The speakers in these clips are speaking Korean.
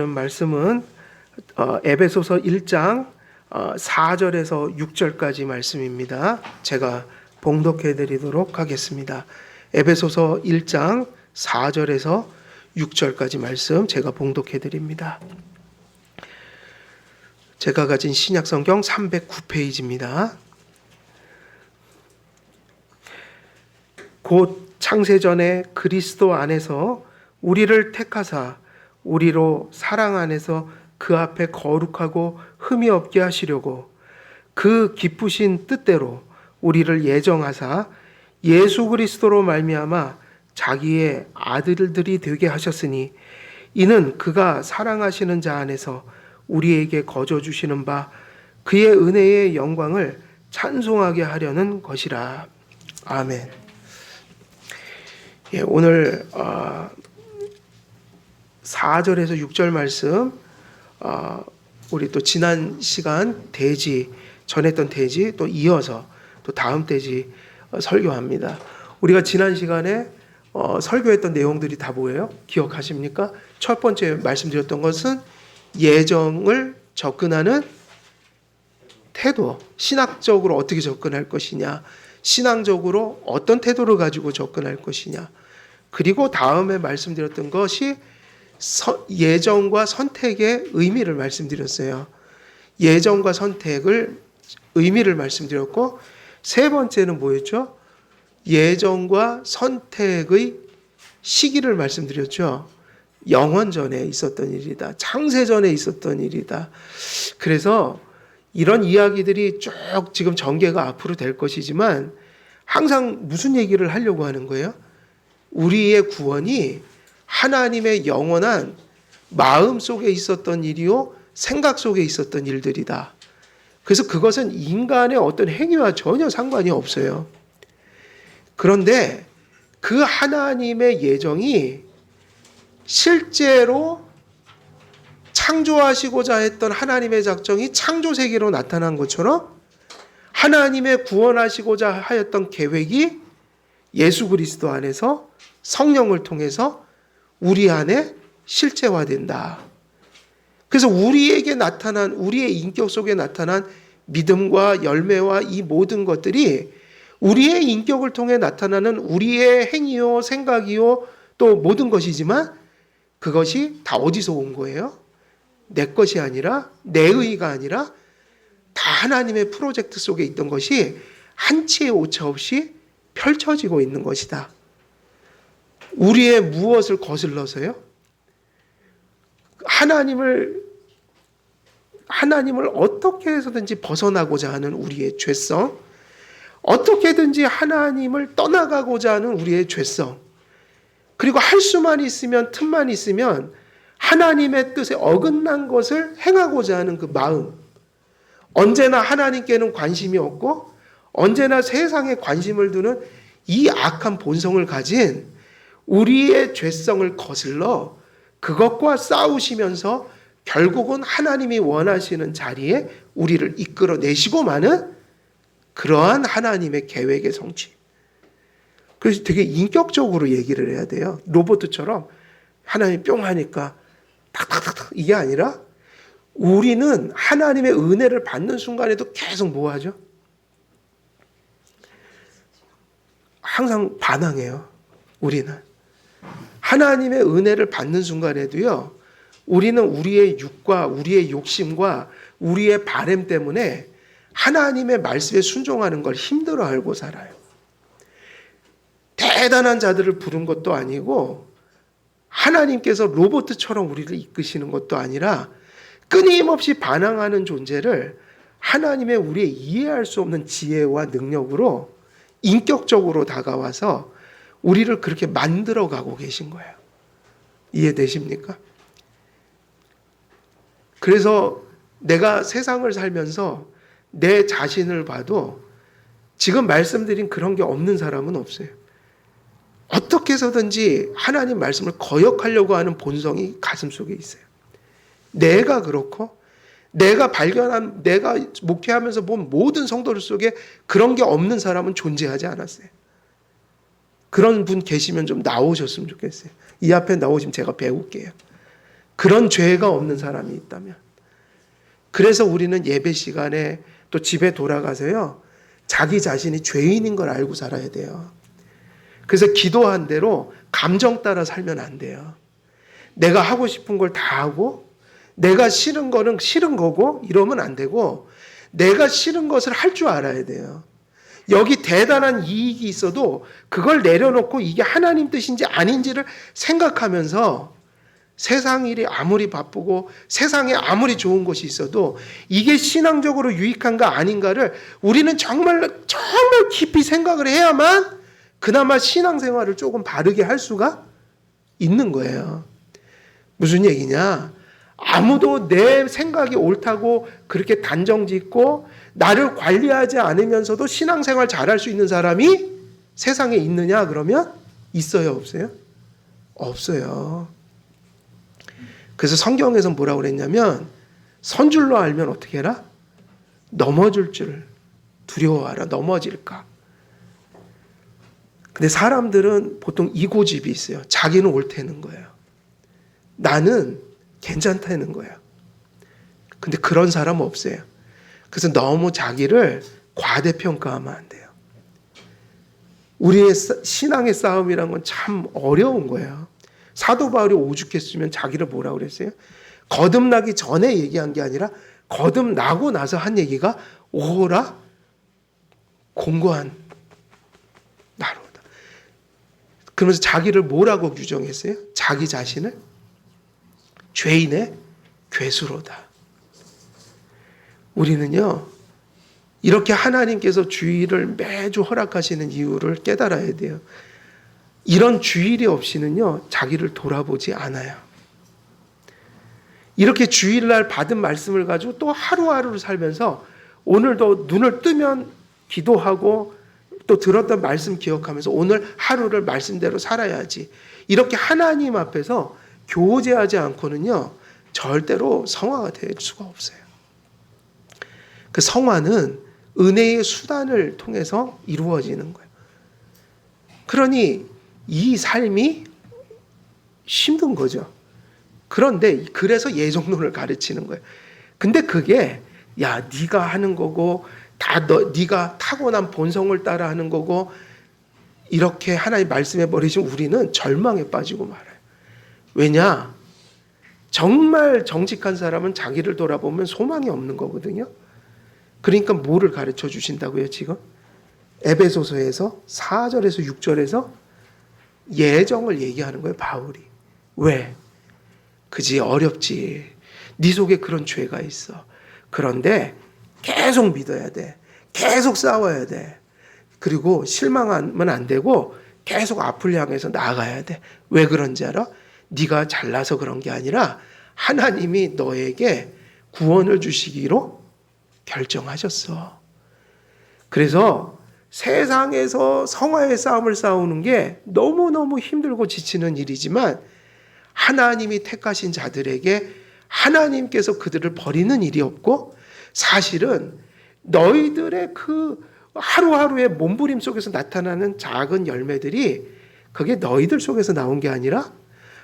말씀은 에베소서 1장 4절에서 6절까지 말씀입니다. 제가 봉독해 드리도록 하겠습니다. 에베소서 1장 4절에서 6절까지 말씀 제가 봉독해 드립니다. 제가 가진 신약성경 309페이지입니다. 곧 창세전에 그리스도 안에서 우리를 택하사 우리로 사랑 안에서 그 앞에 거룩하고 흠이 없게 하시려고 그 기쁘신 뜻대로 우리를 예정하사 예수 그리스도로 말미암아 자기의 아들들이 되게 하셨으니 이는 그가 사랑하시는 자 안에서 우리에게 거저 주시는 바 그의 은혜의 영광을 찬송하게 하려는 것이라. 아멘. 오늘 4절에서 6절 말씀, 우리 또 지난 시간 대지, 전했던 대지 또 이어서 또 다음 대지 설교합니다. 우리가 지난 시간에 설교했던 내용들이 다 뭐예요? 기억하십니까? 첫 번째 말씀드렸던 것은 예정을 접근하는 태도, 신학적으로 어떻게 접근할 것이냐, 신앙적으로 어떤 태도를 가지고 접근할 것이냐, 그리고 다음에 말씀드렸던 것이 예정과 선택의 의미를 말씀드렸어요. 예정과 선택을 의미를 말씀드렸고, 세 번째는 뭐였죠? 예정과 선택의 시기를 말씀드렸죠. 영원전에 있었던 일이다. 창세전에 있었던 일이다. 그래서 이런 이야기들이 쭉 지금 전개가 앞으로 될 것이지만 항상 무슨 얘기를 하려고 하는 거예요? 우리의 구원이 하나님의 영원한 마음 속에 있었던 일이요, 생각 속에 있었던 일들이다. 그래서 그것은 인간의 어떤 행위와 전혀 상관이 없어요. 그런데 그 하나님의 예정이 실제로 창조하시고자 했던 하나님의 작정이 창조 세계로 나타난 것처럼 하나님의 구원하시고자 하였던 계획이 예수 그리스도 안에서 성령을 통해서 우리 안에 실체화된다. 그래서 우리에게 나타난, 우리의 인격 속에 나타난 믿음과 열매와 이 모든 것들이 우리의 인격을 통해 나타나는 우리의 행위요, 생각이요, 또 모든 것이지만 그것이 다 어디서 온 거예요? 내 것이 아니라, 내 의가 아니라 다 하나님의 프로젝트 속에 있던 것이 한치의 오차 없이 펼쳐지고 있는 것이다. 우리의 무엇을 거슬러서요? 하나님을 어떻게 해서든지 벗어나고자 하는 우리의 죄성, 어떻게든지 하나님을 떠나가고자 하는 우리의 죄성, 그리고 할 수만 있으면, 틈만 있으면 하나님의 뜻에 어긋난 것을 행하고자 하는 그 마음, 언제나 하나님께는 관심이 없고 언제나 세상에 관심을 두는 이 악한 본성을 가진 우리의 죄성을 거슬러 그것과 싸우시면서 결국은 하나님이 원하시는 자리에 우리를 이끌어내시고 마는 그러한 하나님의 계획의 성취. 그래서 되게 인격적으로 얘기를 해야 돼요. 로봇처럼 하나님이 뿅 하니까 탁탁탁탁 이게 아니라 우리는 하나님의 은혜를 받는 순간에도 계속 뭐 하죠? 항상 반항해요. 우리는. 하나님의 은혜를 받는 순간에도요, 우리는 우리의 육과 우리의 욕심과 우리의 바램 때문에 하나님의 말씀에 순종하는 걸 힘들어 알고 살아요. 대단한 자들을 부른 것도 아니고 하나님께서 로봇처럼 우리를 이끄시는 것도 아니라 끊임없이 반항하는 존재를 하나님의 우리의 이해할 수 없는 지혜와 능력으로 인격적으로 다가와서 우리를 그렇게 만들어가고 계신 거예요. 이해되십니까? 그래서 내가 세상을 살면서 내 자신을 봐도 지금 말씀드린 그런 게 없는 사람은 없어요. 어떻게 해서든지 하나님 말씀을 거역하려고 하는 본성이 가슴 속에 있어요. 내가 그렇고 내가 발견한, 내가 목회하면서 본 모든 성도들 속에 그런 게 없는 사람은 존재하지 않았어요. 그런 분 계시면 좀 나오셨으면 좋겠어요. 이 앞에 나오시면 제가 배울게요. 그런 죄가 없는 사람이 있다면. 그래서 우리는 예배 시간에 또 집에 돌아가서요, 자기 자신이 죄인인 걸 알고 살아야 돼요. 그래서 기도한 대로 감정 따라 살면 안 돼요. 내가 하고 싶은 걸 다 하고 내가 싫은 거는 싫은 거고 이러면 안 되고, 내가 싫은 것을 할 줄 알아야 돼요. 여기 대단한 이익이 있어도 그걸 내려놓고 이게 하나님 뜻인지 아닌지를 생각하면서, 세상 일이 아무리 바쁘고 세상에 아무리 좋은 것이 있어도 이게 신앙적으로 유익한가 아닌가를 우리는 정말 깊이 생각을 해야만 그나마 신앙생활을 조금 바르게 할 수가 있는 거예요. 무슨 얘기냐? 아무도 내 생각이 옳다고 그렇게 단정짓고 나를 관리하지 않으면서도 신앙생활 잘할 수 있는 사람이 세상에 있느냐? 그러면 있어요, 없어요? 없어요. 그래서 성경에서 뭐라고 그랬냐면, 선줄로 알면 어떻게 해라? 넘어질 줄 두려워하라. 넘어질까? 근데 사람들은 보통 이고집이 있어요. 자기는 옳다는 거예요. 나는 괜찮다는 거예요. 근데 그런 사람은 없어요. 그래서 너무 자기를 과대평가하면 안 돼요. 우리의 신앙의 싸움이란 건 참 어려운 거예요. 사도 바울이 오죽했으면 자기를 뭐라고 그랬어요? 거듭나기 전에 얘기한 게 아니라 거듭나고 나서 한 얘기가 오호라 공고한 나로다. 그러면서 자기를 뭐라고 규정했어요? 자기 자신을 죄인의 괴수로다. 우리는요, 이렇게 하나님께서 주일을 매주 허락하시는 이유를 깨달아야 돼요. 이런 주일이 없이는요, 자기를 돌아보지 않아요. 이렇게 주일날 받은 말씀을 가지고 또 하루하루를 살면서 오늘도 눈을 뜨면 기도하고 또 들었던 말씀 기억하면서 오늘 하루를 말씀대로 살아야지. 이렇게 하나님 앞에서 교제하지 않고는요, 절대로 성화가 될 수가 없어요. 그 성화는 은혜의 수단을 통해서 이루어지는 거예요. 그러니 이 삶이 힘든 거죠. 그런데 그래서 예정론을 가르치는 거예요. 근데 그게 야, 네가 하는 거고 다 네가 타고난 본성을 따라 하는 거고 이렇게 하나님 말씀해 버리시면 우리는 절망에 빠지고 말아요. 왜냐? 정말 정직한 사람은 자기를 돌아보면 소망이 없는 거거든요. 그러니까 뭐를 가르쳐 주신다고요, 지금? 에베소서에서 4절에서 6절에서 예정을 얘기하는 거예요, 바울이. 왜? 그지, 어렵지. 네 속에 그런 죄가 있어. 그런데 계속 믿어야 돼. 계속 싸워야 돼. 그리고 실망하면 안 되고 계속 앞을 향해서 나아가야 돼. 왜 그런지 알아? 네가 잘나서 그런 게 아니라 하나님이 너에게 구원을 주시기로 결정하셨어. 그래서 세상에서 성화의 싸움을 싸우는 게 너무너무 힘들고 지치는 일이지만 하나님이 택하신 자들에게 하나님께서 그들을 버리는 일이 없고, 사실은 너희들의 그 하루하루의 몸부림 속에서 나타나는 작은 열매들이 그게 너희들 속에서 나온 게 아니라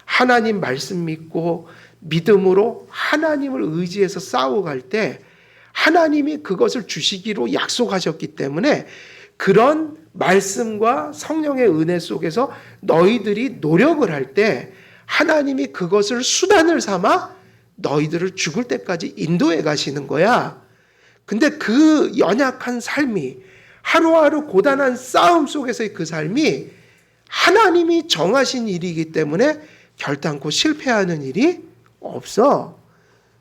하나님 말씀 믿고 믿음으로 하나님을 의지해서 싸워갈 때 하나님이 그것을 주시기로 약속하셨기 때문에 그런 말씀과 성령의 은혜 속에서 너희들이 노력을 할 때 하나님이 그것을 수단을 삼아 너희들을 죽을 때까지 인도해 가시는 거야. 근데 그 연약한 삶이, 하루하루 고단한 싸움 속에서의 그 삶이 하나님이 정하신 일이기 때문에 결단코 실패하는 일이 없어.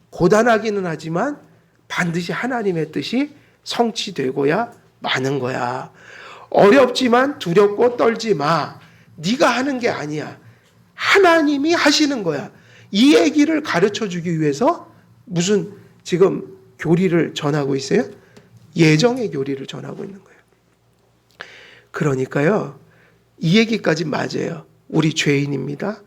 고단하기는 하지만 반드시 하나님의 뜻이 성취되고야 마는 거야. 어렵지만 두렵고 떨지 마. 네가 하는 게 아니야. 하나님이 하시는 거야. 이 얘기를 가르쳐 주기 위해서 무슨 지금 교리를 전하고 있어요? 예정의 교리를 전하고 있는 거예요. 그러니까요, 이 얘기까지 맞아요. 우리 죄인입니다.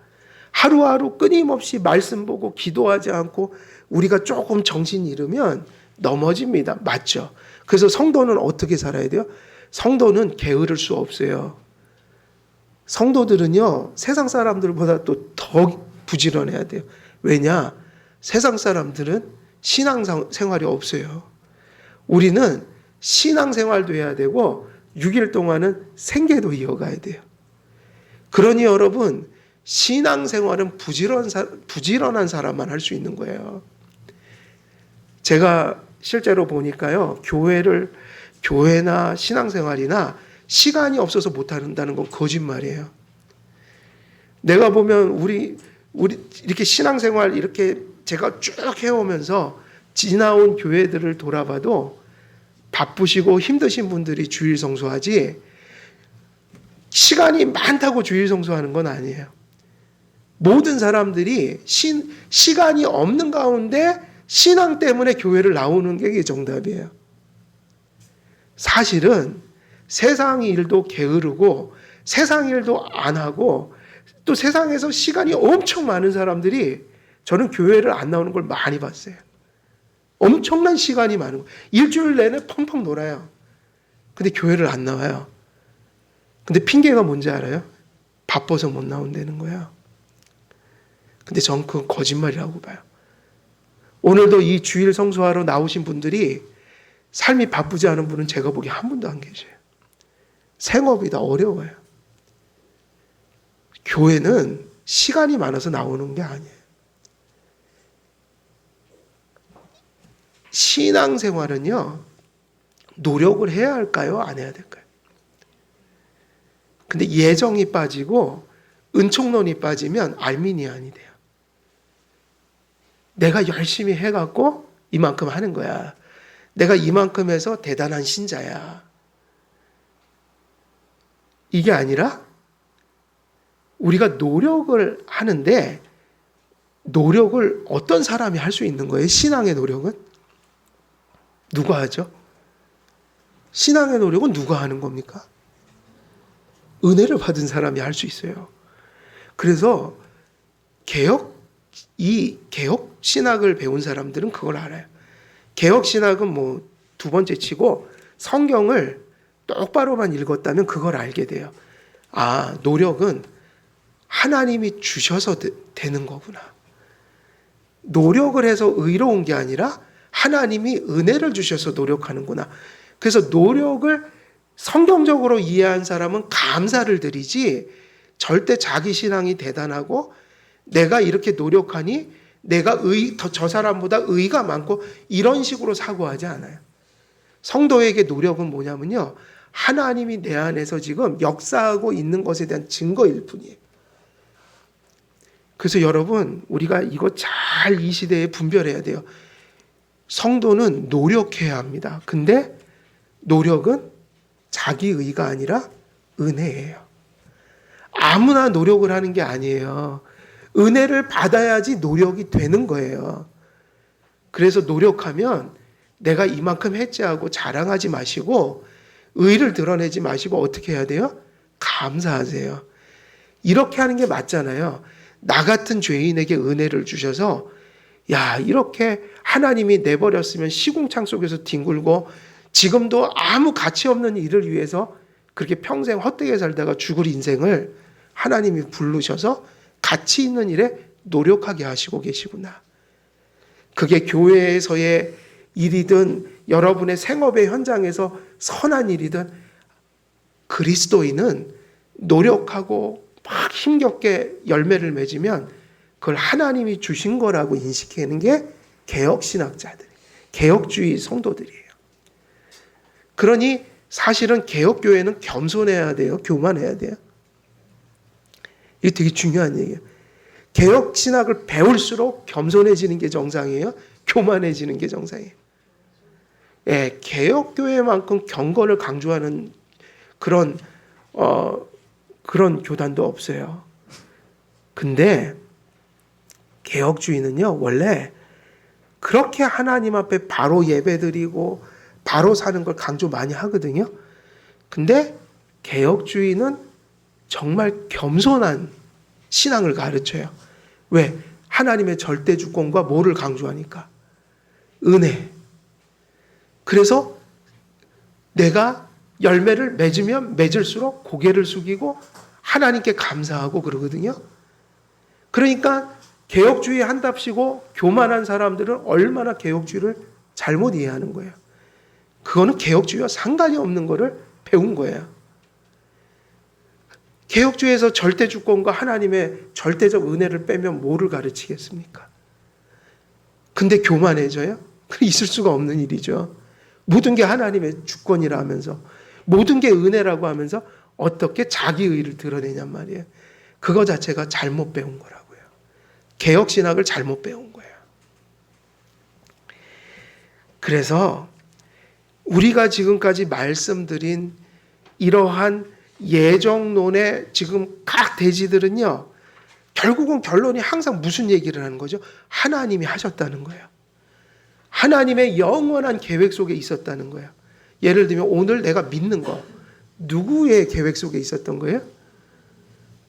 하루하루 끊임없이 말씀 보고 기도하지 않고 우리가 조금 정신 잃으면 넘어집니다. 맞죠? 그래서 성도는 어떻게 살아야 돼요? 성도는 게으를 수 없어요. 성도들은요, 세상 사람들보다 또 더 부지런해야 돼요. 왜냐? 세상 사람들은 신앙생활이 없어요. 우리는 신앙생활도 해야 되고 6일 동안은 생계도 이어가야 돼요. 그러니 여러분, 신앙생활은 부지런한 사람만 할 수 있는 거예요. 제가 실제로 보니까요, 교회나 신앙생활이나 시간이 없어서 못한다는 건 거짓말이에요. 내가 보면 우리 이렇게 신앙생활 이렇게 제가 쭉 해오면서 지나온 교회들을 돌아봐도 바쁘시고 힘드신 분들이 주일 성수하지, 시간이 많다고 주일 성수하는 건 아니에요. 모든 사람들이 시간이 없는 가운데 신앙 때문에 교회를 나오는 게 정답이에요. 사실은 세상 일도 게으르고 세상 일도 안 하고 또 세상에서 시간이 엄청 많은 사람들이 저는 교회를 안 나오는 걸 많이 봤어요. 엄청난 시간이 많은 거. 일주일 내내 펑펑 놀아요. 근데 교회를 안 나와요. 근데 핑계가 뭔지 알아요? 바빠서 못 나온다는 거예요. 근데 전 그건 거짓말이라고 봐요. 오늘도 이 주일 성수하러 나오신 분들이 삶이 바쁘지 않은 분은 제가 보기에 한 분도 안 계셔요. 생업이 다 어려워요. 교회는 시간이 많아서 나오는 게 아니에요. 신앙생활은요, 노력을 해야 할까요? 안 해야 될까요? 근데 예정이 빠지고 은총론이 빠지면 알미니안이 돼요. 내가 열심히 해갖고 이만큼 하는 거야. 내가 이만큼 해서 대단한 신자야. 이게 아니라 우리가 노력을 하는데 노력을 어떤 사람이 할 수 있는 거예요? 신앙의 노력은? 누가 하죠? 신앙의 노력은 누가 하는 겁니까? 은혜를 받은 사람이 할 수 있어요. 그래서 개혁 신학을 배운 사람들은 그걸 알아요. 개혁 신학은 뭐 두 번째 치고 성경을 똑바로만 읽었다면 그걸 알게 돼요. 아, 노력은 하나님이 주셔서 되는 거구나. 노력을 해서 의로운 게 아니라 하나님이 은혜를 주셔서 노력하는구나. 그래서 노력을 성경적으로 이해한 사람은 감사를 드리지, 절대 자기 신앙이 대단하고 내가 이렇게 노력하니 내가 저 사람보다 의가 많고 이런 식으로 사고하지 않아요. 성도에게 노력은 뭐냐면요, 하나님이 내 안에서 지금 역사하고 있는 것에 대한 증거일 뿐이에요. 그래서 여러분, 우리가 이거 잘 이 시대에 분별해야 돼요. 성도는 노력해야 합니다. 근데 노력은 자기 의가 아니라 은혜예요. 아무나 노력을 하는 게 아니에요. 은혜를 받아야지 노력이 되는 거예요. 그래서 노력하면 내가 이만큼 했지 하고 자랑하지 마시고 의를 드러내지 마시고 어떻게 해야 돼요? 감사하세요. 이렇게 하는 게 맞잖아요. 나 같은 죄인에게 은혜를 주셔서 야, 이렇게 하나님이 내버렸으면 시궁창 속에서 뒹굴고 지금도 아무 가치 없는 일을 위해서 그렇게 평생 헛되게 살다가 죽을 인생을 하나님이 부르셔서 가치 있는 일에 노력하게 하시고 계시구나. 그게 교회에서의 일이든 여러분의 생업의 현장에서 선한 일이든 그리스도인은 노력하고 막 힘겹게 열매를 맺으면 그걸 하나님이 주신 거라고 인식하는 게 개혁신학자들, 개혁주의 성도들이에요. 그러니 사실은 개혁교회는 겸손해야 돼요? 교만해야 돼요? 이게 되게 중요한 얘기예요. 개혁신학을 배울수록 겸손해지는 게 정상이에요? 교만해지는 게 정상이에요? 예, 개혁교회만큼 경건을 강조하는 그런 교단도 없어요. 근데 개혁주의는요, 원래 그렇게 하나님 앞에 바로 예배드리고 바로 사는 걸 강조 많이 하거든요. 근데 개혁주의는 정말 겸손한 신앙을 가르쳐요. 왜? 하나님의 절대 주권과 뭐를 강조하니까? 은혜. 그래서 내가 열매를 맺으면 맺을수록 고개를 숙이고 하나님께 감사하고 그러거든요. 그러니까 개혁주의 한답시고 교만한 사람들은 얼마나 개혁주의를 잘못 이해하는 거예요. 그거는 개혁주의와 상관이 없는 거를 배운 거예요. 개혁주의에서 절대 주권과 하나님의 절대적 은혜를 빼면 뭐를 가르치겠습니까? 근데 교만해져요? 있을 수가 없는 일이죠. 모든 게 하나님의 주권이라 하면서, 모든 게 은혜라고 하면서 어떻게 자기 의를 드러내냔 말이에요. 그거 자체가 잘못 배운 거라고요. 개혁신학을 잘못 배운 거예요. 그래서 우리가 지금까지 말씀드린 이러한 예정론의 지금 각 대지들은요, 결국은 결론이 항상 무슨 얘기를 하는 거죠? 하나님이 하셨다는 거예요. 하나님의 영원한 계획 속에 있었다는 거예요. 예를 들면 오늘 내가 믿는 거, 누구의 계획 속에 있었던 거예요?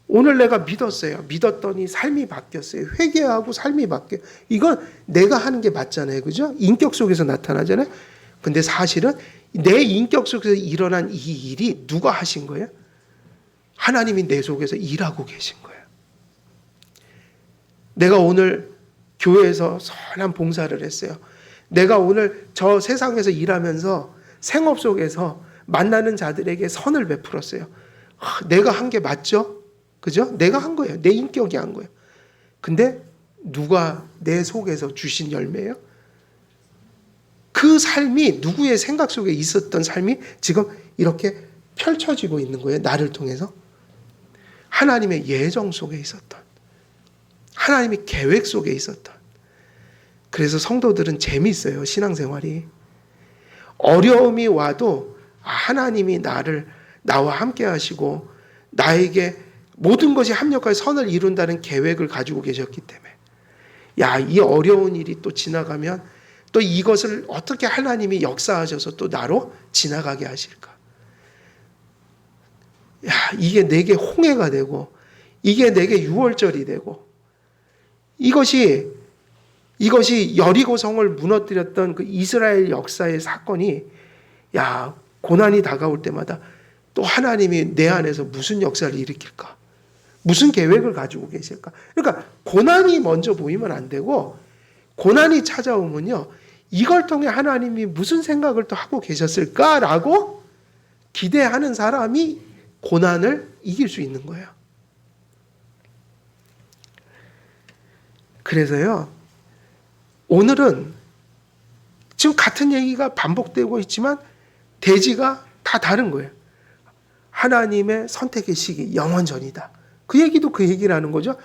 오늘 내가 믿었어요. 믿었더니 삶이 바뀌었어요. 회개하고 삶이 바뀌어요. 이건 내가 하는 게 맞잖아요. 그죠? 인격 속에서 나타나잖아요. 근데 사실은 내 인격 속에서 일어난 이 일이 누가 하신 거예요? 하나님이 내 속에서 일하고 계신 거예요. 내가 오늘 교회에서 선한 봉사를 했어요. 내가 오늘 저 세상에서 일하면서 생업 속에서 만나는 자들에게 선을 베풀었어요. 내가 한 게 맞죠? 그죠? 내가 한 거예요. 내 인격이 한 거예요. 근데 누가 내 속에서 주신 열매예요? 그 삶이 누구의 생각 속에 있었던 삶이 지금 이렇게 펼쳐지고 있는 거예요. 나를 통해서. 하나님의 예정 속에 있었던, 하나님의 계획 속에 있었던. 그래서 성도들은 재미있어요. 신앙생활이. 어려움이 와도 하나님이 나와 함께 하시고 나에게 모든 것이 합력하여 선을 이룬다는 계획을 가지고 계셨기 때문에, 야, 이 어려운 일이 또 지나가면 또 이것을 어떻게 하나님이 역사하셔서 또 나로 지나가게 하실까? 야, 이게 내게 홍해가 되고 이게 내게 유월절이 되고, 이것이 여리고성을 무너뜨렸던 그 이스라엘 역사의 사건이, 야, 고난이 다가올 때마다 또 하나님이 내 안에서 무슨 역사를 일으킬까? 무슨 계획을 가지고 계실까? 그러니까 고난이 먼저 보이면 안 되고, 고난이 찾아오면요, 이걸 통해 하나님이 무슨 생각을 또 하고 계셨을까라고 기대하는 사람이 고난을 이길 수 있는 거예요. 그래서요, 오늘은 지금 같은 얘기가 반복되고 있지만 대지가 다 다른 거예요. 하나님의 선택의 시기, 영원전이다. 그 얘기도 그 얘기라는 거죠.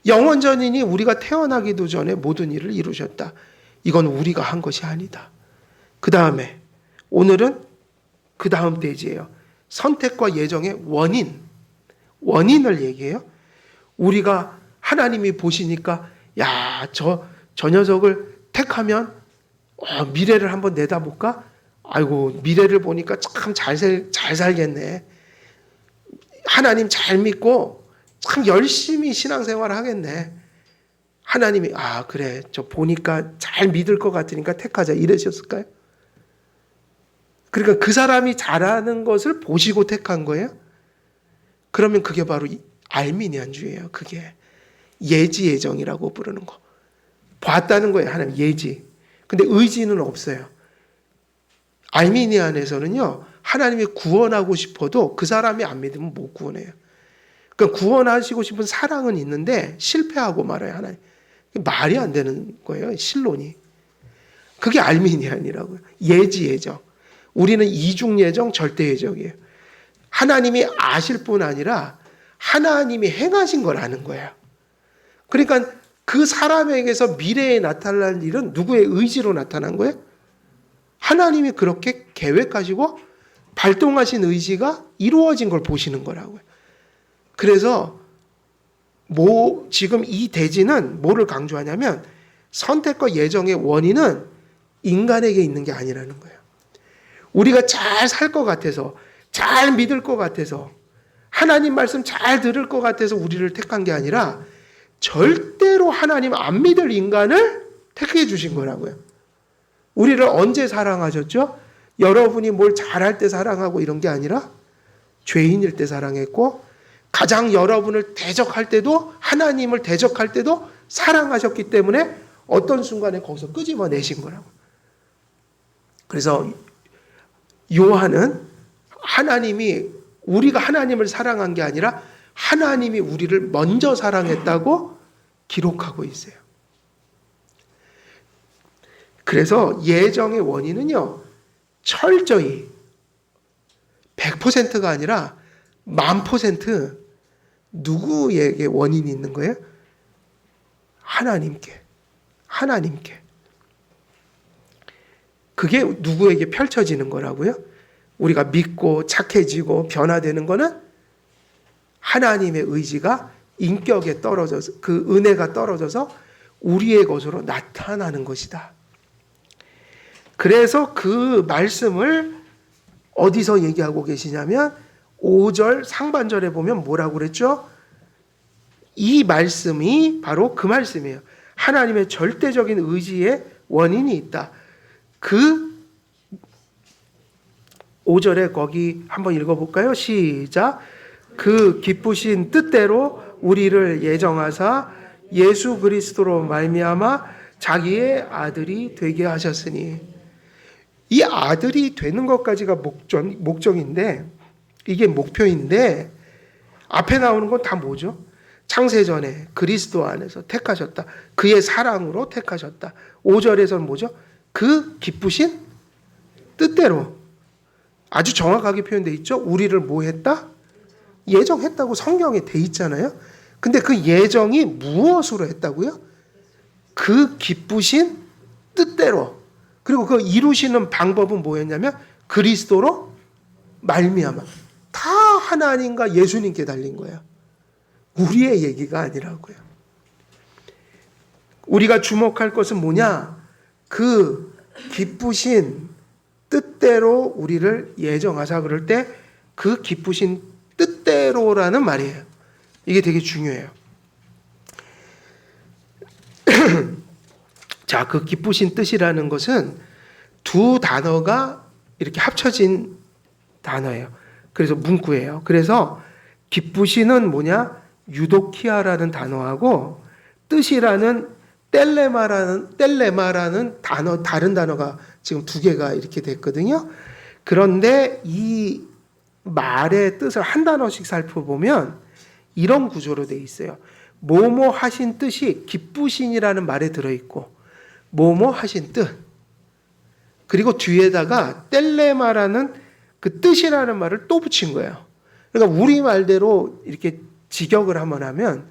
영원전이니 우리가 태어나기도 전에 모든 일을 이루셨다. 이건 우리가 한 것이 아니다. 그 다음에 오늘은 그 다음 대지예요. 선택과 예정의 원인을 얘기해요. 우리가 하나님이 보시니까, 야, 저 녀석을 택하면 미래를 한번 내다볼까? 아이고, 미래를 보니까 참 잘 살겠네. 하나님 잘 믿고 참 열심히 신앙생활을 하겠네. 하나님이 그래, 저 보니까 잘 믿을 것 같으니까 택하자, 이러셨을까요? 그러니까 그 사람이 잘하는 것을 보시고 택한 거예요? 그러면 그게 바로 알미니안주의예요. 그게 예지예정이라고 부르는 거. 봤다는 거예요. 하나님 예지. 근데 의지는 없어요. 알미니안에서는요, 하나님이 구원하고 싶어도 그 사람이 안 믿으면 못 구원해요. 그러니까 구원하시고 싶은 사랑은 있는데 실패하고 말아요. 하나님. 말이 안 되는 거예요. 신론이. 그게 알미니안이라고요. 예지예정. 우리는 이중예정, 절대예정이에요. 하나님이 아실 뿐 아니라 하나님이 행하신 걸 아는 거예요. 그러니까 그 사람에게서 미래에 나타날 일은 누구의 의지로 나타난 거예요? 하나님이 그렇게 계획하시고 발동하신 의지가 이루어진 걸 보시는 거라고요. 그래서 지금 이 대지는 뭐를 강조하냐면, 선택과 예정의 원인은 인간에게 있는 게 아니라는 거예요. 우리가 잘 살 것 같아서, 잘 믿을 것 같아서, 하나님 말씀 잘 들을 것 같아서 우리를 택한 게 아니라 절대로 하나님 안 믿을 인간을 택해 주신 거라고요. 우리를 언제 사랑하셨죠? 여러분이 뭘 잘할 때 사랑하고 이런 게 아니라 죄인일 때 사랑했고, 가장 여러분을 대적할 때도, 하나님을 대적할 때도 사랑하셨기 때문에 어떤 순간에 거기서 끄집어내신 거라고. 그래서 요한은 하나님이 우리가 하나님을 사랑한 게 아니라 하나님이 우리를 먼저 사랑했다고 기록하고 있어요. 그래서 예정의 원인은요, 철저히 100%가 아니라 1000% 누구에게 원인이 있는 거예요? 하나님께. 그게 누구에게 펼쳐지는 거라고요? 우리가 믿고 착해지고 변화되는 거는 하나님의 의지가 인격에 떨어져서, 그 은혜가 떨어져서 우리의 것으로 나타나는 것이다. 그래서 그 말씀을 어디서 얘기하고 계시냐면 5절 상반절에 보면 뭐라고 그랬죠? 이 말씀이 바로 그 말씀이에요. 하나님의 절대적인 의지의 원인이 있다. 그 5절에 거기 한번 읽어볼까요? 시작. 그 기쁘신 뜻대로 우리를 예정하사 예수 그리스도로 말미암아 자기의 아들이 되게 하셨으니, 이 아들이 되는 것까지가 목적인데, 이게 목표인데, 앞에 나오는 건 다 뭐죠? 창세전에 그리스도 안에서 택하셨다. 그의 사랑으로 택하셨다. 5절에서는 뭐죠? 그 기쁘신 뜻대로. 아주 정확하게 표현되어 있죠? 우리를 뭐 했다? 예정했다고 성경에 돼 있잖아요. 근데 그 예정이 무엇으로 했다고요? 그 기쁘신 뜻대로. 그리고 그 이루시는 방법은 뭐였냐면 그리스도로 말미암아. 다 하나님과 예수님께 달린 거예요. 우리의 얘기가 아니라고요. 우리가 주목할 것은 뭐냐? 그 기쁘신 뜻대로 우리를 예정하사, 그럴 때 그 기쁘신 뜻대로라는 말이에요. 이게 되게 중요해요. 자, 그 기쁘신 뜻이라는 것은 두 단어가 이렇게 합쳐진 단어예요. 그래서 문구예요. 그래서 기쁘신은 뭐냐? 유도키아라는 단어하고 뜻이라는 텔레마라는 단어, 다른 단어가 지금 두 개가 이렇게 됐거든요. 그런데 이 말의 뜻을 한 단어씩 살펴보면 이런 구조로 되어 있어요. 뭐뭐 하신 뜻이 기쁘신이라는 말에 들어있고, 뭐뭐 하신 뜻, 그리고 뒤에다가 텔레마라는 그 뜻이라는 말을 또 붙인 거예요. 그러니까 우리 말대로 이렇게 직역을 한번 하면,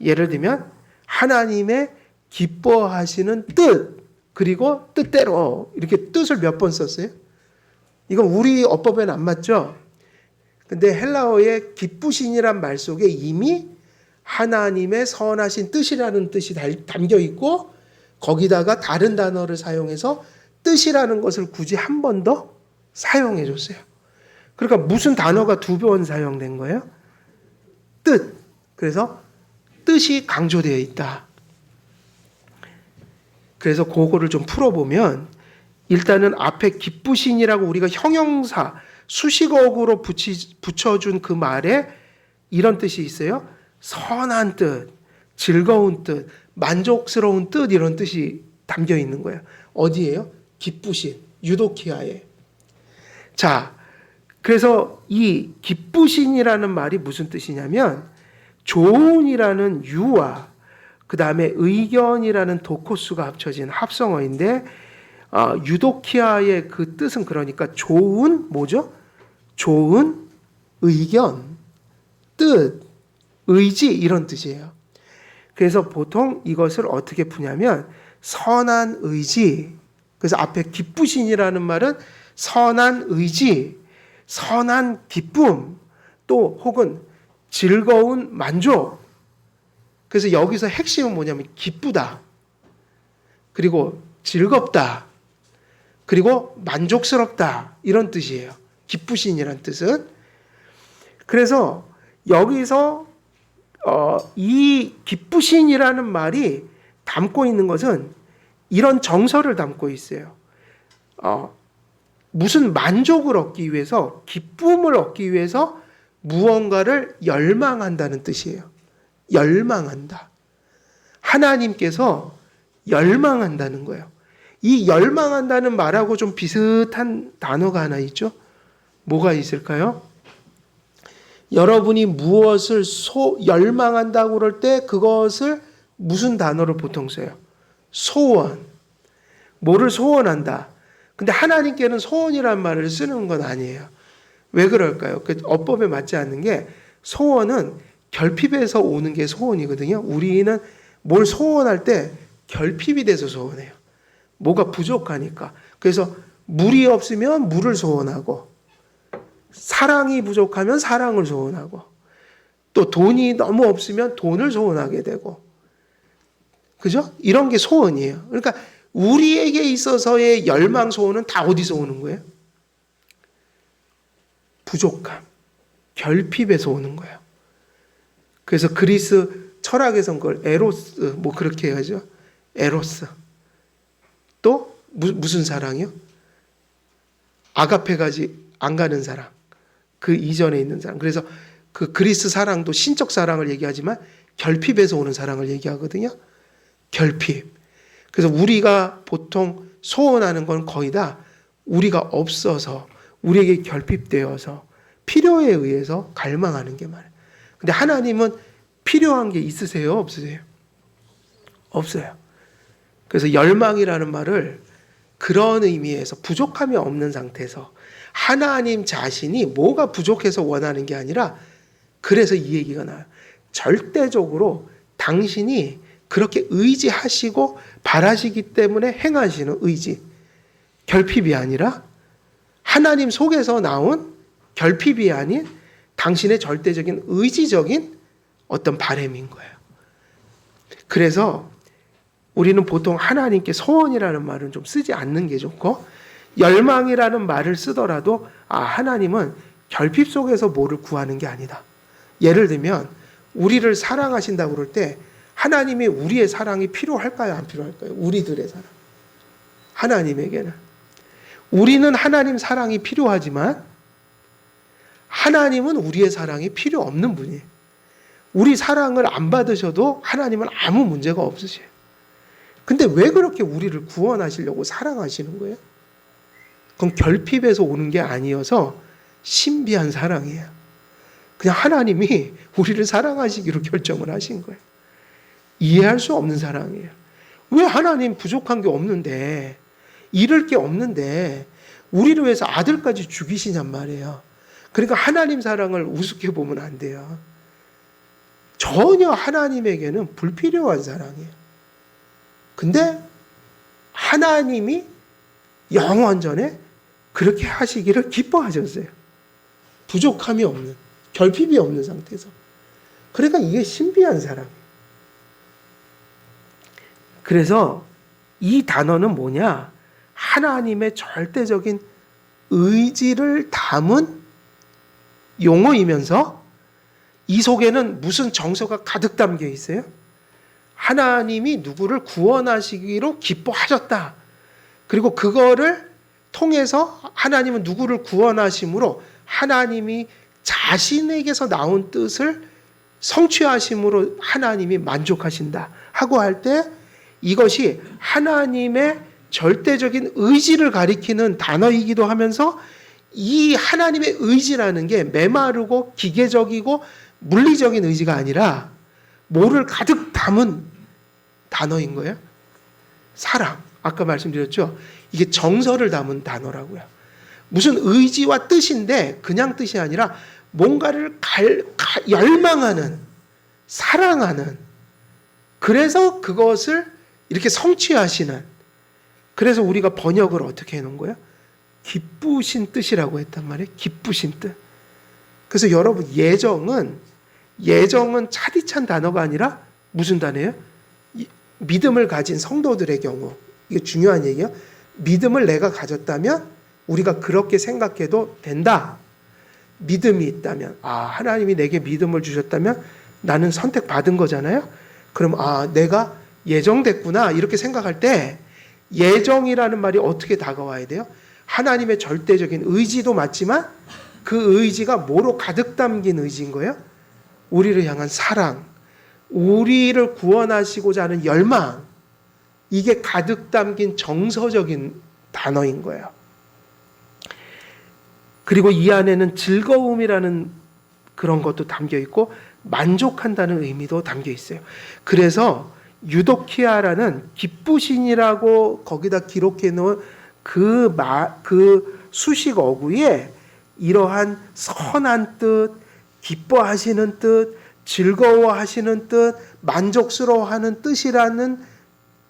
예를 들면 하나님의 기뻐하시는 뜻, 그리고 뜻대로, 이렇게 뜻을 몇 번 썼어요? 이건 우리 어법에는 안 맞죠? 근데 헬라어의 기쁘신이란 말 속에 이미 하나님의 선하신 뜻이라는 뜻이 담겨 있고, 거기다가 다른 단어를 사용해서 뜻이라는 것을 굳이 한 번 더 사용해 줬어요. 그러니까 무슨 단어가 두 번 사용된 거예요? 뜻. 그래서 뜻이 강조되어 있다. 그래서 그거를 좀 풀어보면, 일단은 앞에 기쁘신이라고 우리가 형용사 수식어구로 붙여준 그 말에 이런 뜻이 있어요. 선한 뜻, 즐거운 뜻, 만족스러운 뜻, 이런 뜻이 담겨 있는 거예요. 어디예요? 기쁘신, 유도키아에. 자, 그래서 이 기쁘신이라는 말이 무슨 뜻이냐면, 좋은이라는 유와 그 다음에 의견이라는 도코스가 합쳐진 합성어인데, 유도키아의 그 뜻은 그러니까 좋은, 뭐죠? 좋은 의견, 뜻, 의지, 이런 뜻이에요. 그래서 보통 이것을 어떻게 푸냐면 선한 의지, 그래서 앞에 기쁘신이라는 말은 선한 의지, 선한 기쁨, 또 혹은 즐거운 만족. 그래서 여기서 핵심은 뭐냐면 기쁘다, 그리고 즐겁다, 그리고 만족스럽다, 이런 뜻이에요. 기쁘신이란 뜻은. 그래서 여기서 이 기쁘신이라는 말이 담고 있는 것은 이런 정서를 담고 있어요. 무슨 만족을 얻기 위해서, 기쁨을 얻기 위해서 무언가를 열망한다는 뜻이에요. 열망한다. 하나님께서 열망한다는 거예요. 이 열망한다는 말하고 좀 비슷한 단어가 하나 있죠. 뭐가 있을까요? 여러분이 무엇을 열망한다고 그럴 때 그것을 무슨 단어로 보통 써요? 소원. 뭐를 소원한다. 근데 하나님께는 소원이란 말을 쓰는 건 아니에요. 왜 그럴까요? 그 어법에 맞지 않는 게 소원은 결핍에서 오는 게 소원이거든요. 우리는 뭘 소원할 때 결핍이 돼서 소원해요. 뭐가 부족하니까. 그래서 물이 없으면 물을 소원하고 사랑이 부족하면 사랑을 소원하고 또 돈이 너무 없으면 돈을 소원하게 되고 그죠? 이런 게 소원이에요. 그러니까 우리에게 있어서의 열망 소원은 다 어디서 오는 거예요? 부족함, 결핍에서 오는 거예요. 그래서 그리스 철학에서는 그걸 에로스 뭐 그렇게 하죠. 에로스. 또 무슨 사랑이요? 아가페까지 안 가는 사랑. 그 이전에 있는 사랑. 그래서 그 그리스 사랑도 신적 사랑을 얘기하지만 결핍에서 오는 사랑을 얘기하거든요. 결핍. 그래서 우리가 보통 소원하는 건 거의 다 우리가 없어서 우리에게 결핍되어서 필요에 의해서 갈망하는 게 많아요. 근데 하나님은 필요한 게 있으세요? 없으세요? 없어요. 그래서 열망이라는 말을 그런 의미에서 부족함이 없는 상태에서 하나님 자신이 뭐가 부족해서 원하는 게 아니라 그래서 이 얘기가 나와요. 절대적으로 당신이 그렇게 의지하시고 바라시기 때문에 행하시는 의지. 결핍이 아니라 하나님 속에서 나온 결핍이 아닌 당신의 절대적인 의지적인 어떤 바람인 거예요. 그래서 우리는 보통 하나님께 소원이라는 말은 좀 쓰지 않는 게 좋고 열망이라는 말을 쓰더라도 하나님은 결핍 속에서 뭐를 구하는 게 아니다. 예를 들면 우리를 사랑하신다고 그럴 때 하나님이 우리의 사랑이 필요할까요? 안 필요할까요? 우리들의 사랑. 하나님에게는. 우리는 하나님 사랑이 필요하지만 하나님은 우리의 사랑이 필요 없는 분이에요. 우리 사랑을 안 받으셔도 하나님은 아무 문제가 없으세요. 근데 왜 그렇게 우리를 구원하시려고 사랑하시는 거예요? 그건 결핍에서 오는 게 아니어서 신비한 사랑이에요. 그냥 하나님이 우리를 사랑하시기로 결정을 하신 거예요. 이해할 수 없는 사랑이에요. 왜 하나님 부족한 게 없는데 잃을 게 없는데 우리를 위해서 아들까지 죽이시냔 말이에요. 그러니까 하나님 사랑을 우습게 보면 안 돼요. 전혀 하나님에게는 불필요한 사랑이에요. 근데 하나님이 영원전에 그렇게 하시기를 기뻐하셨어요. 부족함이 없는, 결핍이 없는 상태에서. 그러니까 이게 신비한 사랑이에요. 그래서 이 단어는 뭐냐? 하나님의 절대적인 의지를 담은 용어이면서 이 속에는 무슨 정서가 가득 담겨 있어요? 하나님이 누구를 구원하시기로 기뻐하셨다. 그리고 그거를 통해서 하나님은 누구를 구원하심으로 하나님이 자신에게서 나온 뜻을 성취하심으로 하나님이 만족하신다 하고 할 때 이것이 하나님의 절대적인 의지를 가리키는 단어이기도 하면서 이 하나님의 의지라는 게 메마르고 기계적이고 물리적인 의지가 아니라 뭐를 가득 담은 단어인 거예요? 사랑. 아까 말씀드렸죠? 이게 정서를 담은 단어라고요. 무슨 의지와 뜻인데 그냥 뜻이 아니라 뭔가를 열망하는, 사랑하는, 그래서 그것을 이렇게 성취하시는, 그래서 우리가 번역을 어떻게 해놓은 거예요? 기쁘신 뜻이라고 했단 말이에요. 기쁘신 뜻. 그래서 여러분 예정은 차디찬 단어가 아니라 무슨 단어예요? 믿음을 가진 성도들의 경우, 이게 중요한 얘기예요. 믿음을 내가 가졌다면 우리가 그렇게 생각해도 된다. 믿음이 있다면, 하나님이 내게 믿음을 주셨다면 나는 선택받은 거잖아요. 그럼 내가 예정됐구나 이렇게 생각할 때 예정이라는 말이 어떻게 다가와야 돼요? 하나님의 절대적인 의지도 맞지만 그 의지가 뭐로 가득 담긴 의지인 거예요? 우리를 향한 사랑, 우리를 구원하시고자 하는 열망, 이게 가득 담긴 정서적인 단어인 거예요. 그리고 이 안에는 즐거움이라는 그런 것도 담겨 있고 만족한다는 의미도 담겨 있어요. 그래서 유도키아라는 기쁘신이라고 거기다 기록해 놓은 그 수식 어구에 이러한 선한 뜻, 기뻐하시는 뜻, 즐거워하시는 뜻, 만족스러워하는 뜻이라는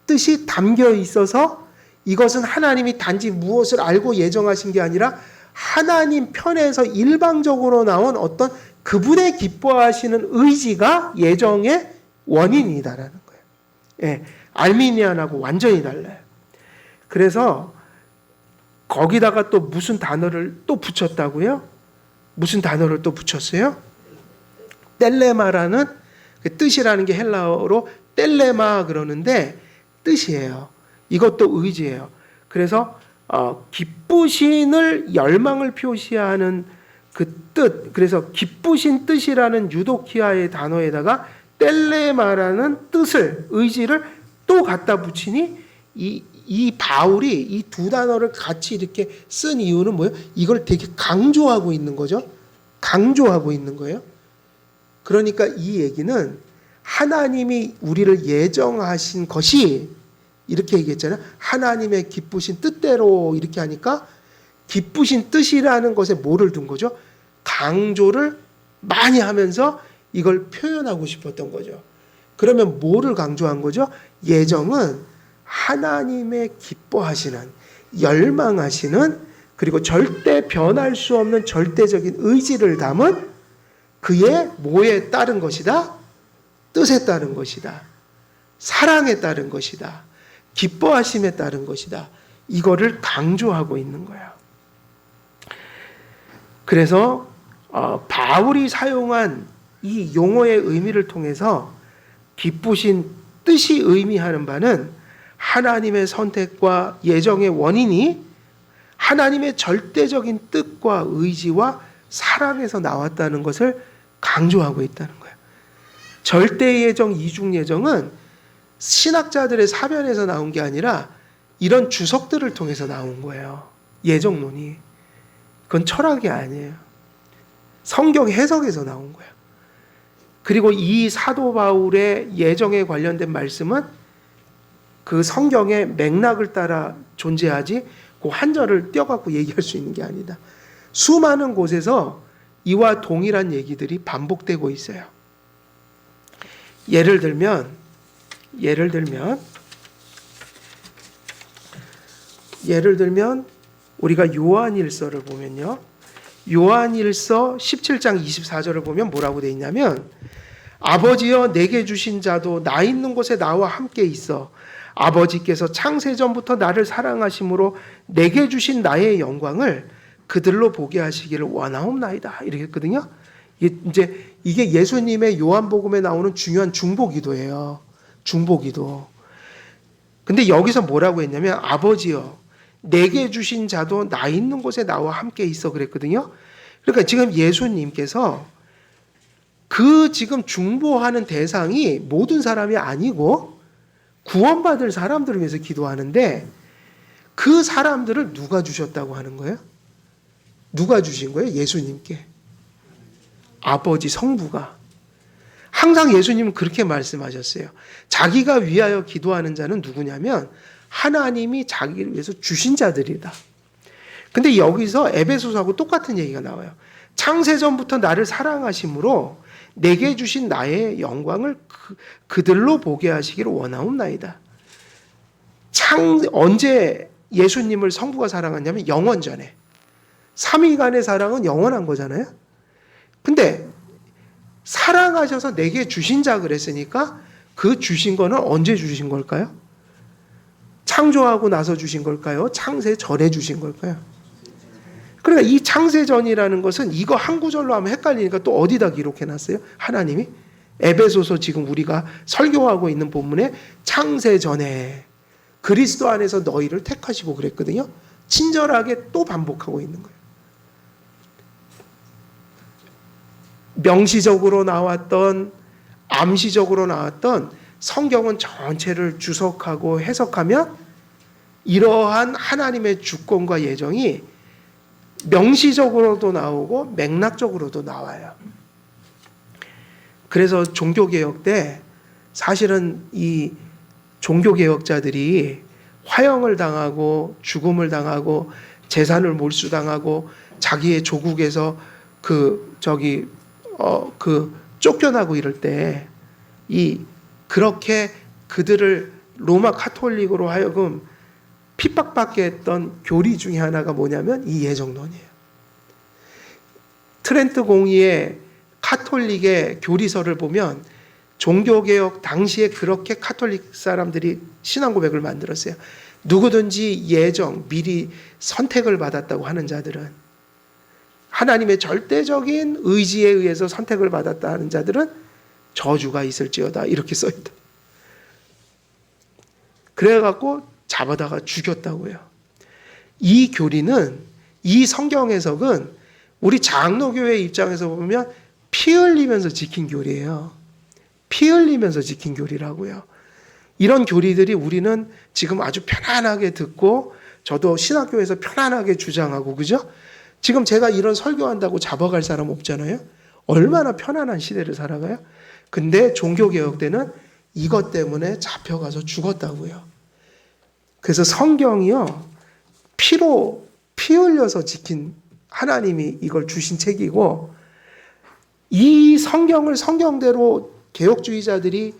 뜻이 담겨 있어서 이것은 하나님이 단지 무엇을 알고 예정하신 게 아니라 하나님 편에서 일방적으로 나온 어떤 그분의 기뻐하시는 의지가 예정의 원인이다라는 거예요. 예, 알미니안하고 완전히 달라요. 그래서 거기다가 또 무슨 단어를 또 붙였다고요? 무슨 단어를 또 붙였어요? 텔레마라는 그 뜻이라는 게 헬라어로 텔레마 그러는데 뜻이에요. 이것도 의지예요. 그래서 기쁘신을 열망을 표시하는 그 뜻, 그래서 기쁘신 뜻이라는 유도키아의 단어에다가 텔레마라는 뜻을, 의지를 또 갖다 붙이니 이 바울이 이 두 단어를 같이 이렇게 쓴 이유는 뭐예요? 이걸 되게 강조하고 있는 거죠. 강조하고 있는 거예요. 그러니까 이 얘기는 하나님이 우리를 예정하신 것이 이렇게 얘기했잖아요. 하나님의 기쁘신 뜻대로 이렇게 하니까 기쁘신 뜻이라는 것에 뭐를 둔 거죠? 강조를 많이 하면서 이걸 표현하고 싶었던 거죠. 그러면 뭐를 강조한 거죠? 예정은 하나님의 기뻐하시는, 열망하시는, 그리고 절대 변할 수 없는 절대적인 의지를 담은 그의 뭐에 따른 것이다? 뜻에 따른 것이다. 사랑에 따른 것이다. 기뻐하심에 따른 것이다. 이거를 강조하고 있는 거예요. 그래서 바울이 사용한 이 용어의 의미를 통해서 기쁘신 뜻이 의미하는 바는 하나님의 선택과 예정의 원인이 하나님의 절대적인 뜻과 의지와 사랑에서 나왔다는 것을 강조하고 있다는 거예요. 절대 예정, 이중 예정은 신학자들의 사변에서 나온 게 아니라 이런 주석들을 통해서 나온 거예요. 예정론이. 그건 철학이 아니에요. 성경 해석에서 나온 거예요. 그리고 이 사도 바울의 예정에 관련된 말씀은 그 성경의 맥락을 따라 존재하지 그 한 절을 떼어갖고 얘기할 수 있는 게 아니다. 수많은 곳에서 이와 동일한 얘기들이 반복되고 있어요. 예를 들면 우리가 요한일서를 보면요. 요한일서 17장 24절을 보면 뭐라고 되어 있냐면 아버지여 내게 주신 자도 나 있는 곳에 나와 함께 있어 아버지께서 창세전부터 나를 사랑하심으로 내게 주신 나의 영광을 그들로 보게 하시기를 원하옵나이다. 이렇게 했거든요. 이게 예수님의 요한복음에 나오는 중요한 중보기도예요. 중보기도. 근데 여기서 뭐라고 했냐면 아버지여 내게 주신 자도 나 있는 곳에 나와 함께 있어 그랬거든요. 그러니까 지금 예수님께서 그 지금 중보하는 대상이 모든 사람이 아니고 구원받을 사람들을 위해서 기도하는데 그 사람들을 누가 주셨다고 하는 거예요? 누가 주신 거예요? 예수님께. 아버지 성부가. 항상 예수님은 그렇게 말씀하셨어요. 자기가 위하여 기도하는 자는 누구냐면 하나님이 자기를 위해서 주신 자들이다. 근데 여기서 에베소서하고 똑같은 얘기가 나와요. 창세전부터 나를 사랑하심으로 내게 주신 나의 영광을 그들로 보게 하시기를 원하옵나이다. 언제 예수님을 성부가 사랑하냐면 영원 전에. 삼위간의 사랑은 영원한 거잖아요. 근데 사랑하셔서 내게 주신 자 그랬으니까 그 주신 거는 언제 주신 걸까요? 창조하고 나서 주신 걸까요? 창세 전에 주신 걸까요? 그러니까 이 창세전이라는 것은 이거 한 구절로 하면 헷갈리니까 또 어디다 기록해놨어요? 하나님이? 에베소서 지금 우리가 설교하고 있는 본문에 창세전에 그리스도 안에서 너희를 택하시고 그랬거든요. 친절하게 또 반복하고 있는 거예요. 명시적으로 나왔던 암시적으로 나왔던 성경은 전체를 주석하고 해석하면 이러한 하나님의 주권과 예정이 명시적으로도 나오고 맥락적으로도 나와요. 그래서 종교개혁 때 사실은 이 종교개혁자들이 화형을 당하고 죽음을 당하고 재산을 몰수당하고 자기의 조국에서 쫓겨나고 이럴 때 그렇게 그들을 로마 카톨릭으로 하여금 핍박받게 했던 교리 중에 하나가 뭐냐면 이 예정론이에요. 트렌트 공의의 카톨릭의 교리서를 보면 종교개혁 당시에 그렇게 카톨릭 사람들이 신앙 고백을 만들었어요. 누구든지 미리 선택을 받았다고 하는 자들은, 하나님의 절대적인 의지에 의해서 선택을 받았다 하는 자들은 저주가 있을지어다 이렇게 써있다. 그래갖고 잡아다가 죽였다고요. 이 교리는, 이 성경 해석은 우리 장로교회 입장에서 보면 피 흘리면서 지킨 교리예요. 피 흘리면서 지킨 교리라고요. 이런 교리들이 우리는 지금 아주 편안하게 듣고, 저도 신학교에서 편안하게 주장하고, 그죠? 지금 제가 이런 설교한다고 잡아갈 사람 없잖아요. 얼마나 편안한 시대를 살아가요? 근데 종교개혁 때는 이것 때문에 잡혀가서 죽었다고요. 그래서 성경이요, 피 흘려서 지킨, 하나님이 이걸 주신 책이고, 이 성경을 성경대로 개혁주의자들이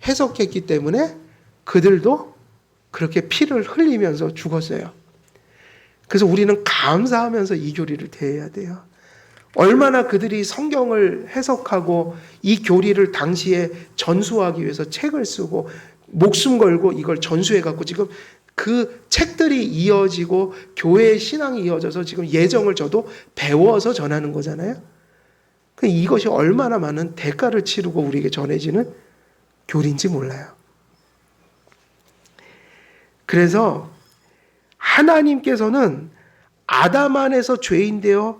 해석했기 때문에 그들도 그렇게 피를 흘리면서 죽었어요. 그래서 우리는 감사하면서 이 교리를 대해야 돼요. 얼마나 그들이 성경을 해석하고 이 교리를 당시에 전수하기 위해서 책을 쓰고 목숨 걸고 이걸 전수해갖고 지금 그 책들이 이어지고 교회의 신앙이 이어져서 지금 예정을 저도 배워서 전하는 거잖아요. 이것이 얼마나 많은 대가를 치르고 우리에게 전해지는 교리인지 몰라요. 그래서 하나님께서는 아담 안에서 죄인되어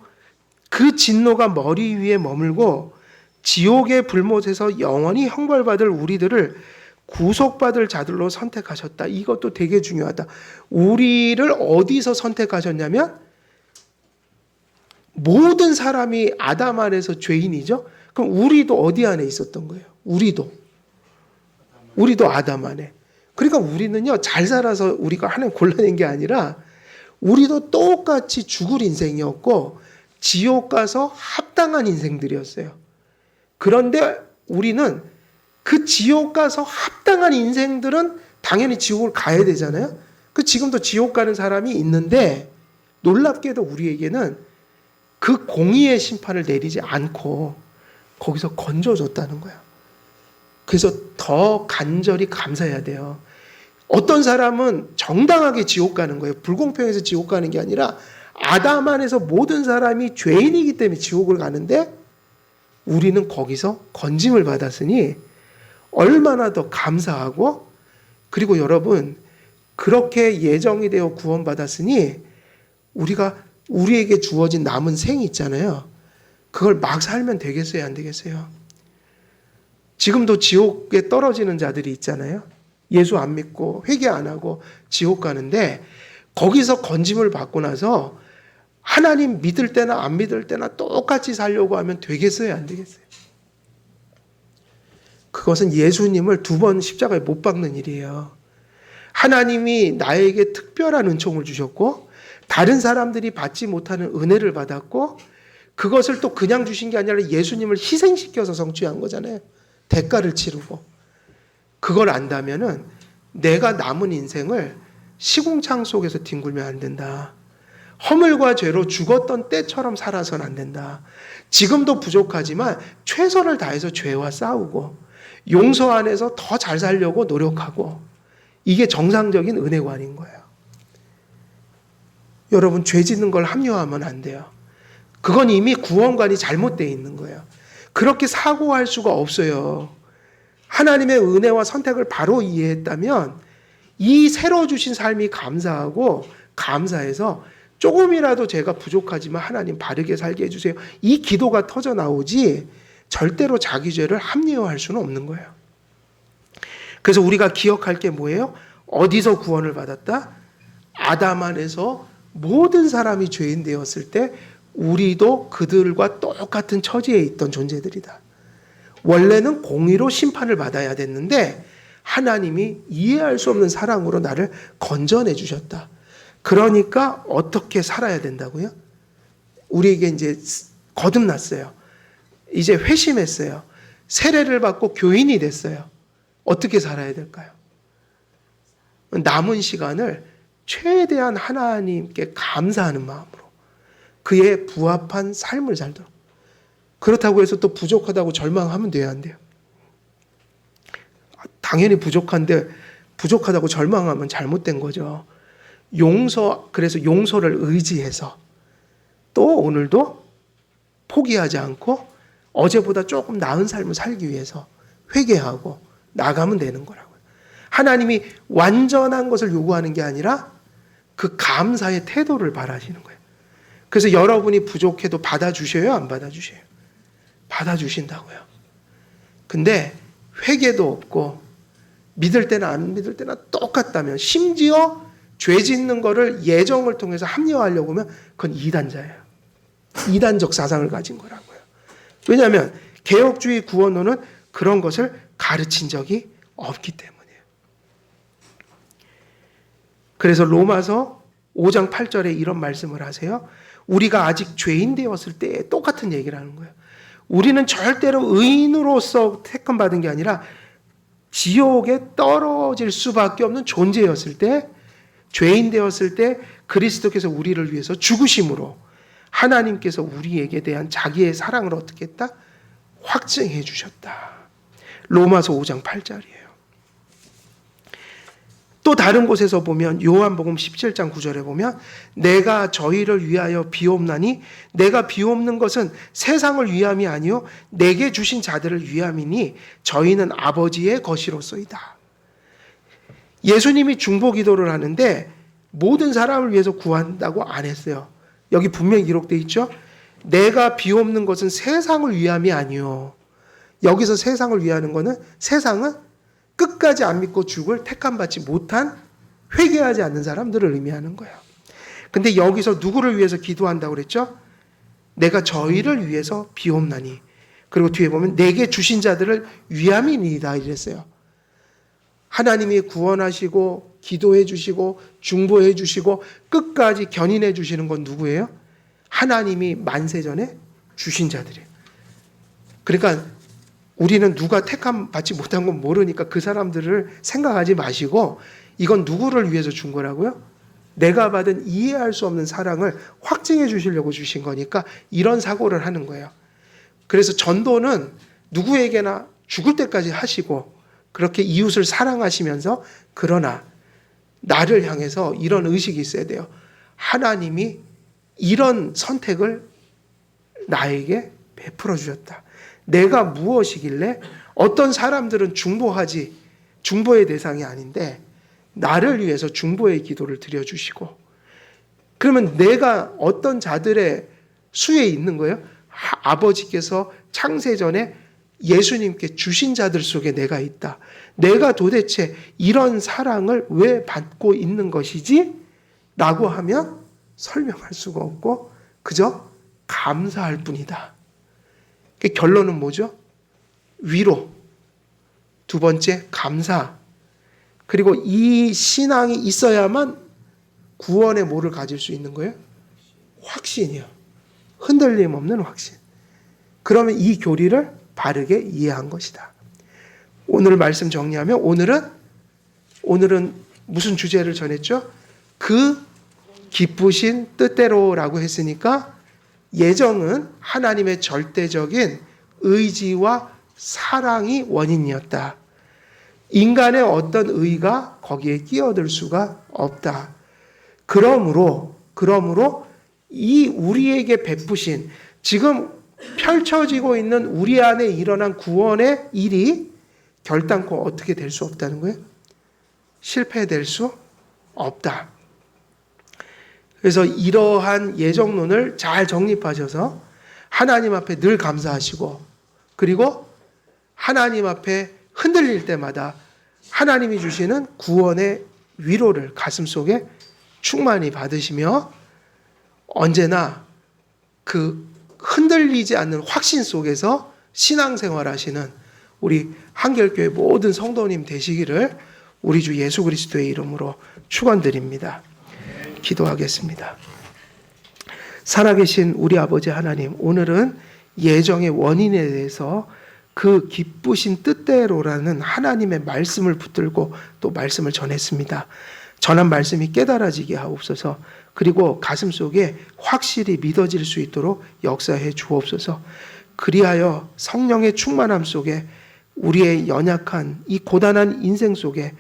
그 진노가 머리 위에 머물고 지옥의 불못에서 영원히 형벌받을 우리들을 구속받을 자들로 선택하셨다. 이것도 되게 중요하다. 우리를 어디서 선택하셨냐면 모든 사람이 아담 안에서 죄인이죠. 그럼 우리도 어디 안에 있었던 거예요? 우리도 아담 안에. 그러니까 우리는요, 잘 살아서 우리가 하나님 골라낸 게 아니라 우리도 똑같이 죽을 인생이었고 지옥 가서 합당한 인생들이었어요. 그런데 우리는 그 지옥 가서 합당한 인생들은 당연히 지옥을 가야 되잖아요. 지금도 지옥 가는 사람이 있는데 놀랍게도 우리에게는 그 공의의 심판을 내리지 않고 거기서 건져줬다는 거예요. 그래서 더 간절히 감사해야 돼요. 어떤 사람은 정당하게 지옥 가는 거예요. 불공평해서 지옥 가는 게 아니라 아담 안에서 모든 사람이 죄인이기 때문에 지옥을 가는데 우리는 거기서 건짐을 받았으니 얼마나 더 감사하고, 그리고 여러분 그렇게 예정이 되어 구원받았으니 우리에게 주어진 남은 생이 있잖아요. 그걸 막 살면 되겠어요, 안 되겠어요? 지금도 지옥에 떨어지는 자들이 있잖아요. 예수 안 믿고 회개 안 하고 지옥 가는데 거기서 건짐을 받고 나서 하나님 믿을 때나 안 믿을 때나 똑같이 살려고 하면 되겠어요, 안 되겠어요? 그것은 예수님을 2번 십자가에 못 박는 일이에요. 하나님이 나에게 특별한 은총을 주셨고 다른 사람들이 받지 못하는 은혜를 받았고 그것을 또 그냥 주신 게 아니라 예수님을 희생시켜서 성취한 거잖아요. 대가를 치르고. 그걸 안다면은 내가 남은 인생을 시궁창 속에서 뒹굴면 안 된다. 허물과 죄로 죽었던 때처럼 살아서는 안 된다. 지금도 부족하지만 최선을 다해서 죄와 싸우고 용서 안에서 더 잘 살려고 노력하고, 이게 정상적인 은혜관인 거예요. 여러분, 죄 짓는 걸 합리화하면 안 돼요. 그건 이미 구원관이 잘못되어 있는 거예요. 그렇게 사고할 수가 없어요. 하나님의 은혜와 선택을 바로 이해했다면 이 새로 주신 삶이 감사하고 감사해서 조금이라도 제가 부족하지만 하나님 바르게 살게 해주세요. 이 기도가 터져 나오지, 절대로 자기 죄를 합리화할 수는 없는 거예요. 그래서 우리가 기억할 게 뭐예요? 어디서 구원을 받았다? 아담 안에서 모든 사람이 죄인 되었을 때 우리도 그들과 똑같은 처지에 있던 존재들이다. 원래는 공의로 심판을 받아야 됐는데 하나님이 이해할 수 없는 사랑으로 나를 건져내 주셨다. 그러니까 어떻게 살아야 된다고요? 우리에게 이제 거듭났어요. 이제 회심했어요. 세례를 받고 교인이 됐어요. 어떻게 살아야 될까요? 남은 시간을 최대한 하나님께 감사하는 마음으로 그의 부합한 삶을 살도록. 그렇다고 해서 또 부족하다고 절망하면 돼요, 안 돼요? 당연히 부족한데 부족하다고 절망하면 잘못된 거죠. 그래서 용서를 의지해서 또 오늘도 포기하지 않고 어제보다 조금 나은 삶을 살기 위해서 회개하고 나가면 되는 거라고요. 하나님이 완전한 것을 요구하는 게 아니라 그 감사의 태도를 바라시는 거예요. 그래서 여러분이 부족해도 받아주셔요, 안 받아주셔요? 받아주신다고요. 근데 회개도 없고 믿을 때나 안 믿을 때나 똑같다면, 심지어 죄 짓는 거를 예정을 통해서 합리화하려고 하면 그건 이단자예요. 이단적 사상을 가진 거라고요. 왜냐하면 개혁주의 구원론은 그런 것을 가르친 적이 없기 때문이에요. 그래서 로마서 5장 8절에 이런 말씀을 하세요. 우리가 아직 죄인 되었을 때 똑같은 얘기를 하는 거예요. 우리는 절대로 의인으로서 택함받은 게 아니라 지옥에 떨어질 수밖에 없는 존재였을 때, 죄인 되었을 때 그리스도께서 우리를 위해서 죽으심으로 하나님께서 우리에게 대한 자기의 사랑을 어떻게 했다? 확증해 주셨다. 로마서 5장 8절이에요. 또 다른 곳에서 보면 요한복음 17장 9절에 보면 내가 저희를 위하여 비옵나니 내가 비옵는 것은 세상을 위함이 아니요 내게 주신 자들을 위함이니 저희는 아버지의 것이로소이다. 예수님이 중보기도를 하는데 모든 사람을 위해서 구한다고 안 했어요. 여기 분명히 기록되어 있죠. 내가 비옵는 것은 세상을 위함이 아니요. 여기서 세상을 위하는 것은 세상은 끝까지 안 믿고 죽을 택함받지 못한 회개하지 않는 사람들을 의미하는 거예요. 근데 여기서 누구를 위해서 기도한다고 그랬죠? 내가 저희를 위해서 비옵나니. 그리고 뒤에 보면 내게 주신 자들을 위함이니이다 이랬어요. 하나님이 구원하시고 기도해 주시고 중보해 주시고 끝까지 견인해 주시는 건 누구예요? 하나님이 만세전에 주신 자들이에요. 그러니까 우리는 누가 택함 받지 못한 건 모르니까 그 사람들을 생각하지 마시고 이건 누구를 위해서 준 거라고요? 내가 받은 이해할 수 없는 사랑을 확증해 주시려고 주신 거니까 이런 사고를 하는 거예요. 그래서 전도는 누구에게나 죽을 때까지 하시고 그렇게 이웃을 사랑하시면서, 그러나 나를 향해서 이런 의식이 있어야 돼요. 하나님이 이런 선택을 나에게 베풀어 주셨다. 내가 무엇이길래 어떤 사람들은 중보의 대상이 아닌데 나를 위해서 중보의 기도를 드려주시고, 그러면 내가 어떤 자들의 수에 있는 거예요? 아버지께서 창세전에 예수님께 주신 자들 속에 내가 있다. 내가 도대체 이런 사랑을 왜 받고 있는 것이지? 라고 하면 설명할 수가 없고 그저 감사할 뿐이다. 결론은 뭐죠? 위로. 두 번째, 감사. 그리고 이 신앙이 있어야만 구원의 뭐를 가질 수 있는 거예요? 확신이요. 흔들림 없는 확신. 그러면 이 교리를 바르게 이해한 것이다. 오늘 말씀 정리하면 오늘은 무슨 주제를 전했죠? 그 기쁘신 뜻대로라고 했으니까 예정은 하나님의 절대적인 의지와 사랑이 원인이었다. 인간의 어떤 의가 거기에 끼어들 수가 없다. 그러므로 이 우리에게 베푸신, 지금 펼쳐지고 있는 우리 안에 일어난 구원의 일이 결단코 어떻게 될 수 없다는 거예요? 실패될 수 없다. 그래서 이러한 예정론을 잘 정립하셔서 하나님 앞에 늘 감사하시고 그리고 하나님 앞에 흔들릴 때마다 하나님이 주시는 구원의 위로를 가슴속에 충만히 받으시며 언제나 그 흔들리지 않는 확신 속에서 신앙생활 하시는 우리 한결교회 모든 성도님 되시기를 우리 주 예수 그리스도의 이름으로 축원드립니다. 기도하겠습니다. 살아계신 우리 아버지 하나님, 오늘은 예정의 원인에 대해서 그 기쁘신 뜻대로라는 하나님의 말씀을 붙들고 또 말씀을 전했습니다. 전한 말씀이 깨달아지게 하옵소서. 그리고 가슴속에 확실히 믿어질 수 있도록 역사해 주옵소서. 그리하여 성령의 충만함 속에 우리의 연약한 이 고단한 인생 속에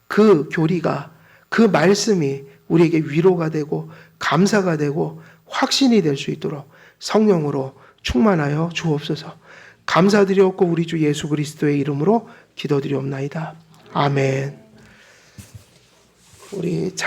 그 교리가, 그 말씀이 우리에게 위로가 되고 감사가 되고 확신이 될 수 있도록 성령으로 충만하여 주옵소서. 감사드리옵고 우리 주 예수 그리스도의 이름으로 기도드리옵나이다. 아멘. 우리